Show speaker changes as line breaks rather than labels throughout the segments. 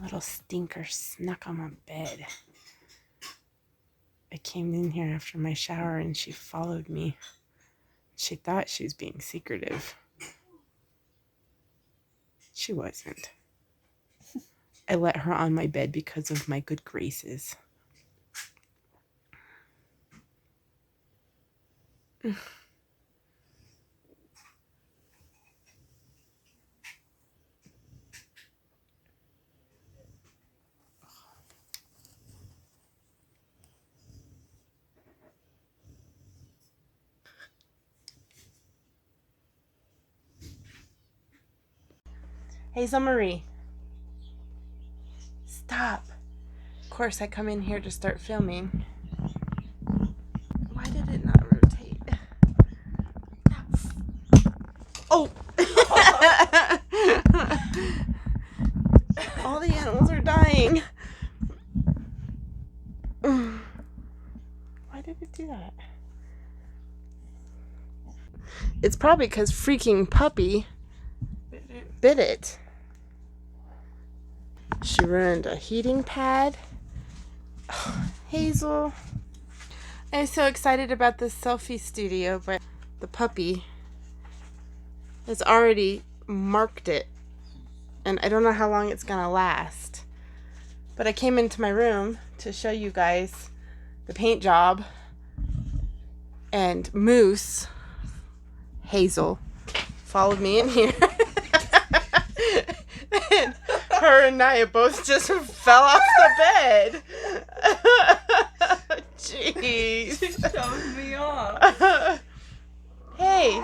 Little stinker snuck on my bed. I came in here after my shower and she followed me. She thought she was being secretive. She wasn't. I let her on my bed because of my good graces. Hazel Marie. Stop. Of course, I come in here to start filming. Why did it not rotate? Oh! All the animals are dying. Why did it do that? It's probably because freaking puppy bit it. She ruined a heating pad. Oh, Hazel. I'm so excited about this selfie studio, but the puppy has already marked it. And I don't know how long it's gonna last. But I came into my room to show you guys the paint job. And Moose, Hazel, followed me in here. And her and Naya both just fell off the bed. Jeez.
She shoved me off.
Hey,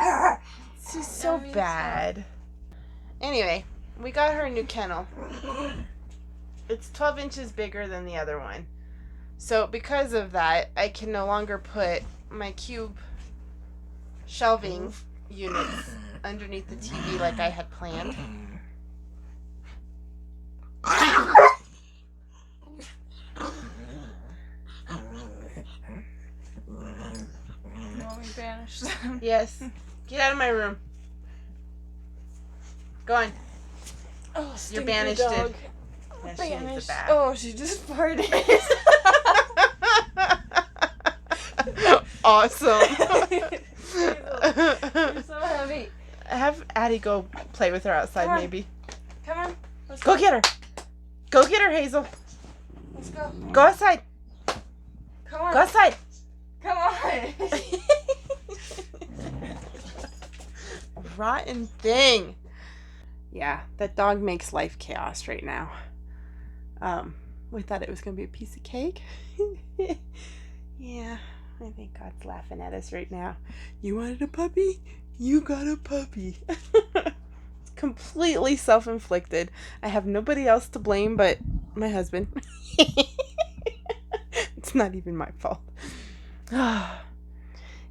this is so bad. Anyway, we got her a new kennel. It's 12 inches bigger than the other one. So because of that, I can no longer put my cube shelving units underneath the TV like I had planned.
You want me to banish them?
Yes. Get out of my room. Go on.
Oh,
You're banished.
Dog.
Yeah, she needs a bath.
Oh, she just farted.
Awesome.
You're so heavy.
Have Addie go play with her outside, maybe.
Come on. Let's
Go get her. Go get her, Hazel.
Let's go.
Go outside.
Come on.
Go outside.
Come on.
Rotten thing. Yeah, that dog makes life chaos right now. We thought it was going to be a piece of cake. Yeah, I think God's laughing at us right now. You wanted a puppy? You got a puppy. It's completely self-inflicted. I have nobody else to blame but my husband. It's not even my fault.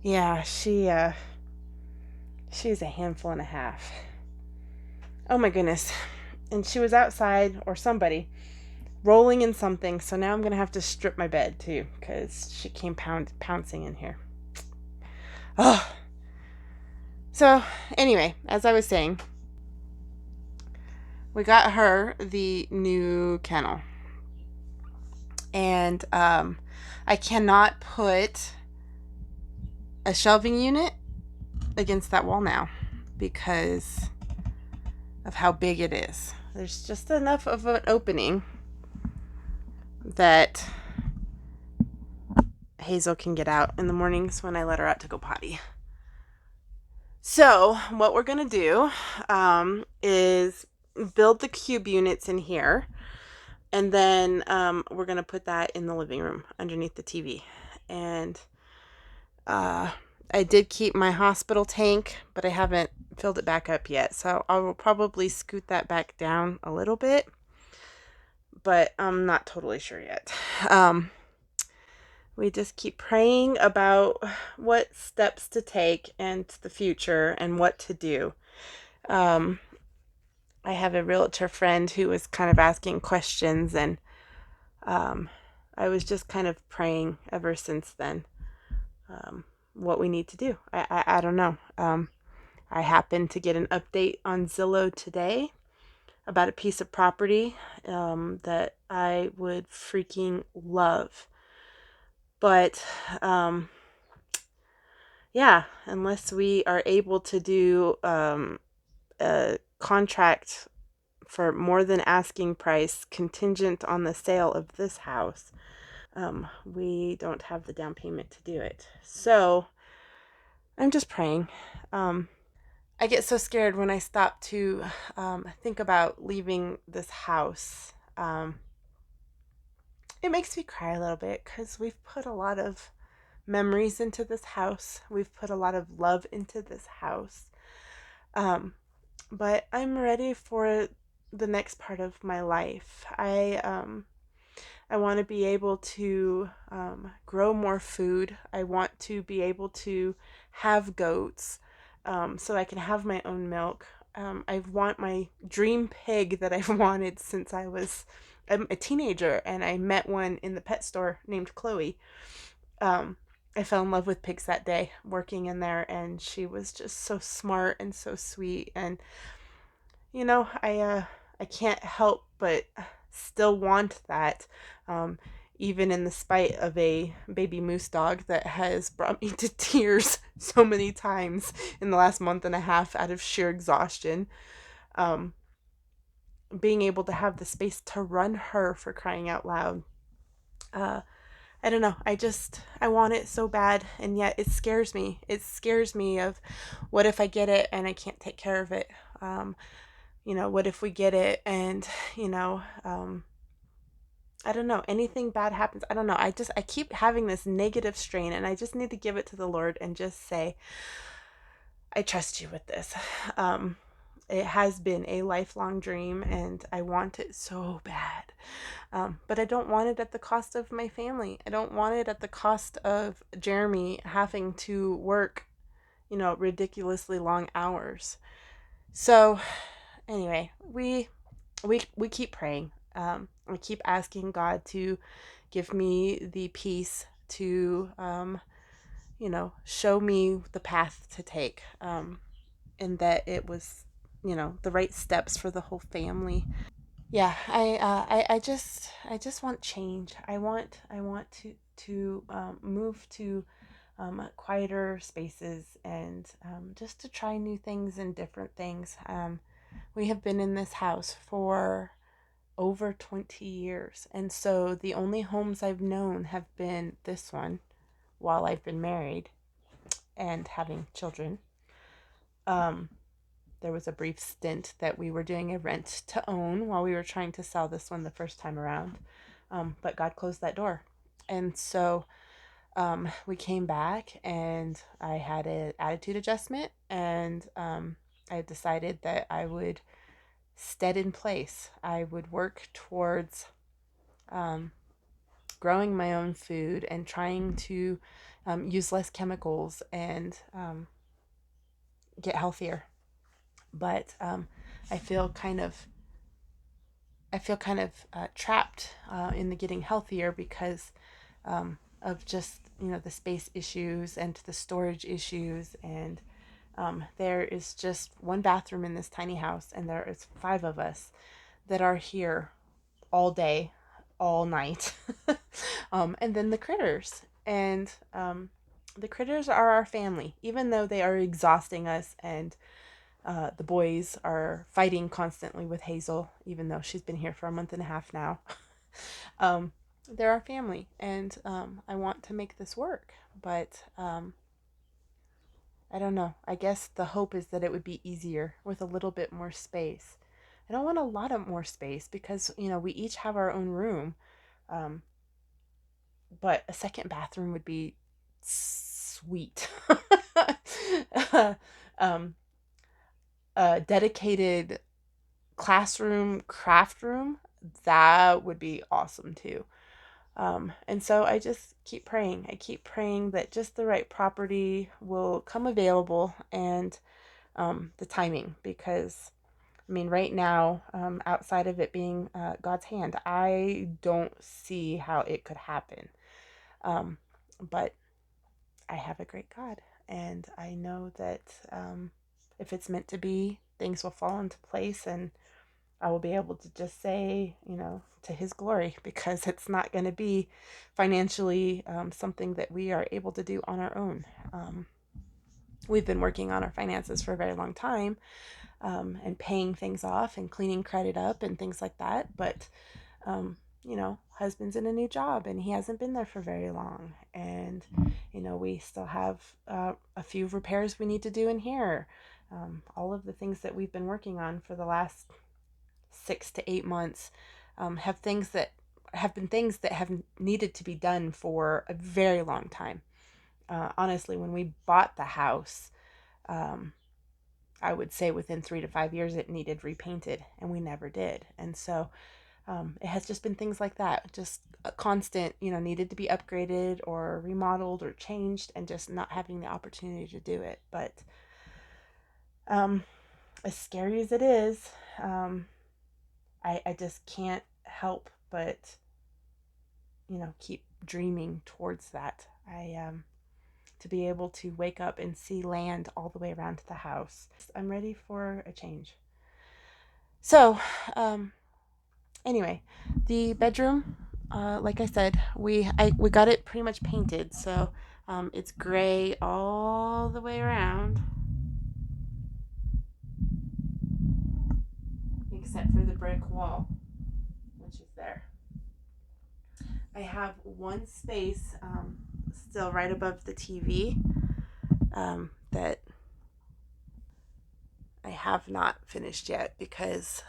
Yeah, she's a handful and a half. Oh my goodness. And she was outside, or somebody, rolling in something, so now I'm going to have to strip my bed too, because she came pouncing in here. Oh. So, anyway, as I was saying, we got her the new kennel. And I cannot put a shelving unit against that wall now because of how big it is. There's just enough of an opening that Hazel can get out in the mornings when I let her out to go potty. So what we're going to do is build the cube units in here, and then we're going to put that in the living room underneath the TV. And I did keep my hospital tank, but I haven't filled it back up yet. So I will probably scoot that back down a little bit, but I'm not totally sure yet. We just keep praying about what steps to take and the future and what to do. I have a realtor friend who was kind of asking questions, and I was just kind of praying ever since then what we need to do. I don't know. I happened to get an update on Zillow today about a piece of property that I would freaking love. But yeah, unless we are able to do a contract for more than asking price contingent on the sale of this house, we don't have the down payment to do it. So I'm just praying. I get so scared when I stop to think about leaving this house. It makes me cry a little bit because we've put a lot of memories into this house. We've put a lot of love into this house. But I'm ready for the next part of my life. I want to be able to grow more food. I want to be able to have goats so I can have my own milk. I want my dream pig that I've wanted since I'm a teenager, and I met one in the pet store named Pkwy. I fell in love with pigs that day working in there, and she was just so smart and so sweet. And I can't help but still want that, even in the spite of a baby moose dog that has brought me to tears so many times in the last month and a half out of sheer exhaustion. Um, Being able to have the space to run her, for crying out loud. Uh, I don't know. I want it so bad, and yet it scares me. It scares me of what if I get it and I can't take care of it. What if we get it and, you know, I don't know, anything bad happens. I don't know. I keep having this negative strain, and I just need to give it to the Lord and just say, I trust you with this. It has been a lifelong dream, and I want it so bad. But I don't want it at the cost of my family. I don't want it at the cost of Jeremy having to work, ridiculously long hours. So anyway, we keep praying. I keep asking God to give me the peace to, show me the path to take, and that it was, the right steps for the whole family. Yeah, I just want change. I want to move to quieter spaces, and just to try new things and different things. We have been in this house for over 20 years, and so the only homes I've known have been this one while I've been married and having children. Um, there was a brief stint that we were doing a rent to own while we were trying to sell this one the first time around, but God closed that door. And so we came back, and I had an attitude adjustment, and I decided that I would stead in place. I would work towards um, growing my own food and trying to use less chemicals and get healthier. But I feel kind of trapped in the getting healthier because of just the space issues and the storage issues, and there is just one bathroom in this tiny house, and there is 5 of us that are here all day, all night. And then the critters. And the critters are our family, even though they are exhausting us. And the boys are fighting constantly with Hazel, even though she's been here for a month and a half now. They're our family, and I want to make this work. But I don't know. I guess the hope is that it would be easier with a little bit more space. I don't want a lot of more space because, we each have our own room. Um, but a second bathroom would be sweet. um, a dedicated classroom, craft room, that would be awesome too. And so I just keep praying. I keep praying that just the right property will come available, and the timing, because I mean, right now, outside of it being God's hand, I don't see how it could happen. But I have a great God, and I know that if it's meant to be, things will fall into place, and I will be able to just say, to his glory, because it's not going to be financially something that we are able to do on our own. We've been working on our finances for a very long time, and paying things off and cleaning credit up and things like that. But, husband's in a new job and he hasn't been there for very long. And, we still have a few repairs we need to do in here. All of the things that we've been working on for the last 6 to 8 months have things that have been things that have needed to be done for a very long time. Honestly, when we bought the house, I would say within 3 to 5 years it needed repainted, and we never did. And so it has just been things like that, just a constant, needed to be upgraded or remodeled or changed, and just not having the opportunity to do it. But as scary as it is, I just can't help but, keep dreaming towards that. To be able to wake up and see land all the way around to the house. I'm ready for a change. So, anyway, the bedroom, like I said, we got it pretty much painted. So, it's gray all the way around, except for the brick wall, which is there. I have one space still right above the TV that I have not finished yet, because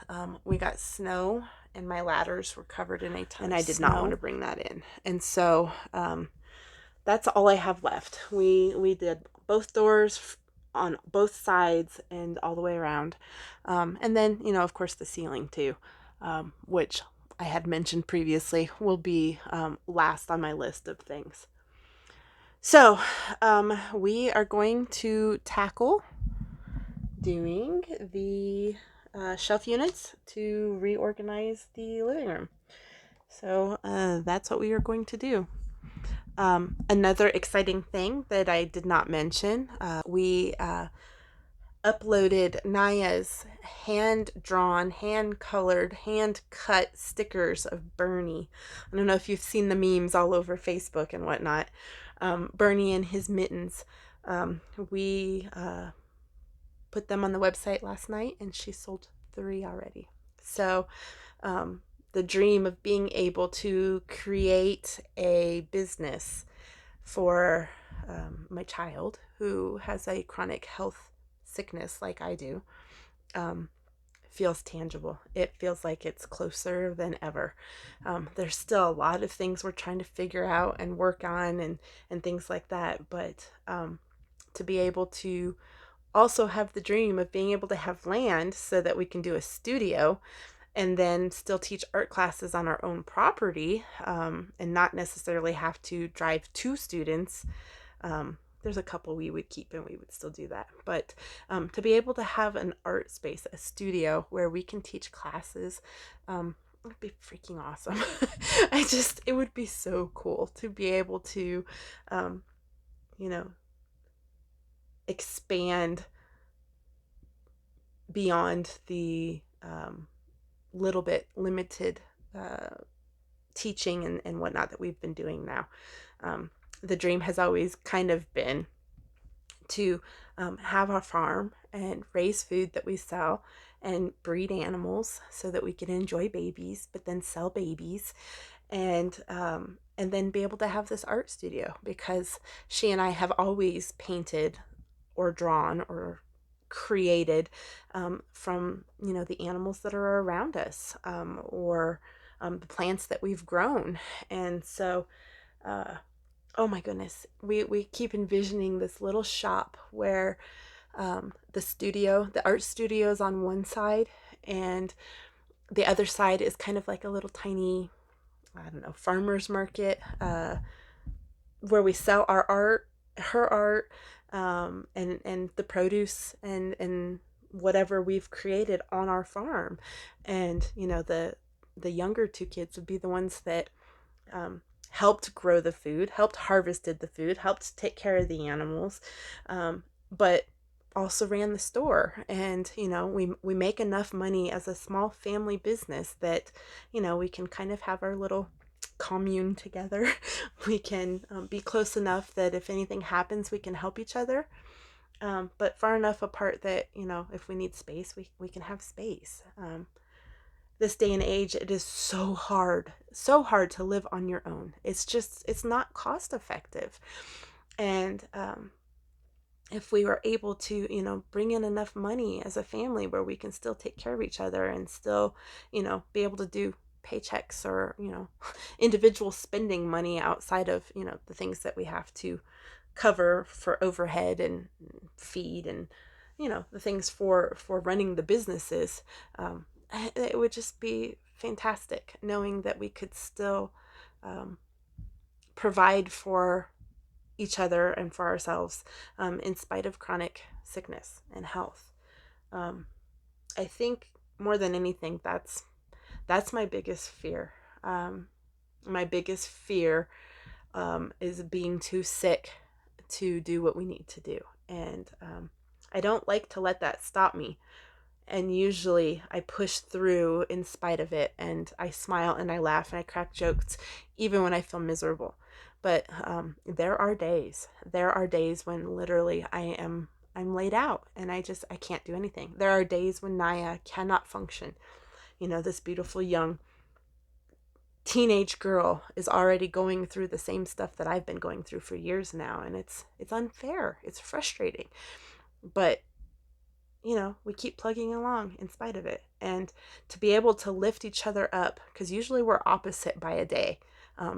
we got snow and my ladders were covered in a ton of snow, and I did not want to bring that in. And so that's all I have left. We did both doors on both sides and all the way around. And then, of course, the ceiling too, which I had mentioned previously will be last on my list of things. So we are going to tackle doing the shelf units to reorganize the living room. So that's what we are going to do. Another exciting thing that I did not mention, we uploaded Naya's hand-drawn, hand-colored, hand-cut stickers of Bernie. I don't know if you've seen the memes all over Facebook and whatnot. Bernie and his mittens. We put them on the website last night, and she sold 3 already. So the dream of being able to create a business for my child who has a chronic health sickness like I do feels tangible. It feels like it's closer than ever. There's still a lot of things we're trying to figure out and work on and things like that, but to be able to also have the dream of being able to have land so that we can do a studio and then still teach art classes on our own property, and not necessarily have to drive 2 students. There's a couple we would keep and we would still do that. But to be able to have an art space, a studio where we can teach classes, would be freaking awesome. It would be so cool to be able to, expand beyond the little bit limited teaching and whatnot that we've been doing now. The dream has always kind of been to have our farm and raise food that we sell and breed animals so that we can enjoy babies, but then sell babies, and then be able to have this art studio, because she and I have always painted or drawn or created from the animals that are around us, or the plants that we've grown. And so oh my goodness, we keep envisioning this little shop where the art studio is on one side, and the other side is kind of like a little tiny, I don't know, farmer's market, where we sell our art, her art, and the produce and whatever we've created on our farm. And the younger 2 kids would be the ones that helped grow the food, helped harvested the food, helped take care of the animals, but also ran the store, and we make enough money as a small family business that we can kind of have our little commune together. We can be close enough that if anything happens we can help each other, but far enough apart that if we need space we can have space. This day and age, it is so hard to live on your own. It's not cost effective. And if we were able to bring in enough money as a family where we can still take care of each other and still be able to do paychecks or individual spending money outside of the things that we have to cover for overhead and feed and the things for running the businesses, it would just be fantastic knowing that we could still provide for each other and for ourselves, in spite of chronic sickness and health. I think more than anything, that's my biggest fear. My biggest fear is being too sick to do what we need to do. And I don't like to let that stop me. And usually I push through in spite of it, and I smile and I laugh and I crack jokes even when I feel miserable. But there are days when literally I'm laid out and I can't do anything. There are days when Naya cannot function. This beautiful young teenage girl is already going through the same stuff that I've been going through for years now, and it's unfair. It's frustrating. But we keep plugging along in spite of it. And to be able to lift each other up, because usually we're opposite by a day.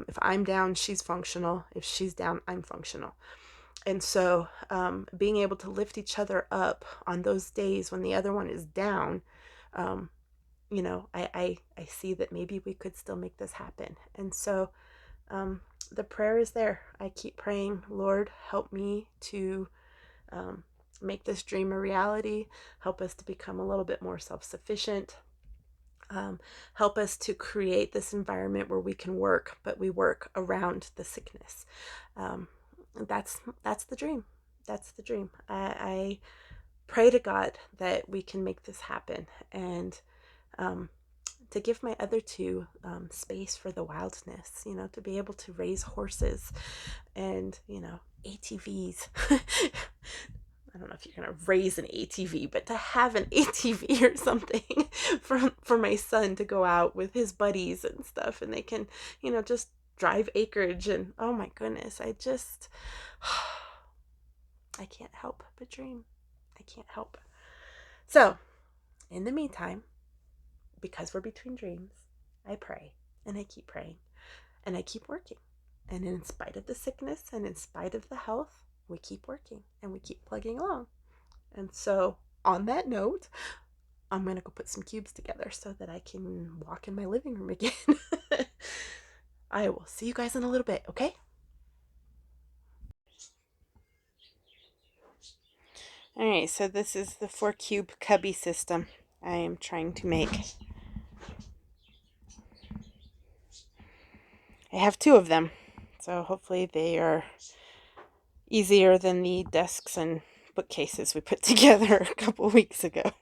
If I'm down, she's functional. If she's down, I'm functional. And so being able to lift each other up on those days when the other one is down, I see that maybe we could still make this happen. And so the prayer is there. I keep praying, Lord, help me to make this dream a reality. Help us to become a little bit more self-sufficient. Help us to create this environment where we can work, but we work around the sickness. That's the dream. That's the dream. I pray to God that we can make this happen, and to give my other two space for the wildness, to be able to raise horses and, ATVs. I don't know if you're going to raise an ATV, but to have an ATV or something for my son to go out with his buddies and stuff, and they can, just drive acreage. And oh my goodness, I can't help but dream. I can't help. So in the meantime, because we're between dreams, I pray and I keep praying and I keep working. And in spite of the sickness and in spite of the health, we keep working and we keep plugging along. And so on that note, I'm going to go put some cubes together so that I can walk in my living room again. I will see you guys in a little bit, okay? All right, so this is the 4-cube cubby system I am trying to make. I have 2 of them, so hopefully they are easier than the desks and bookcases we put together a couple weeks ago.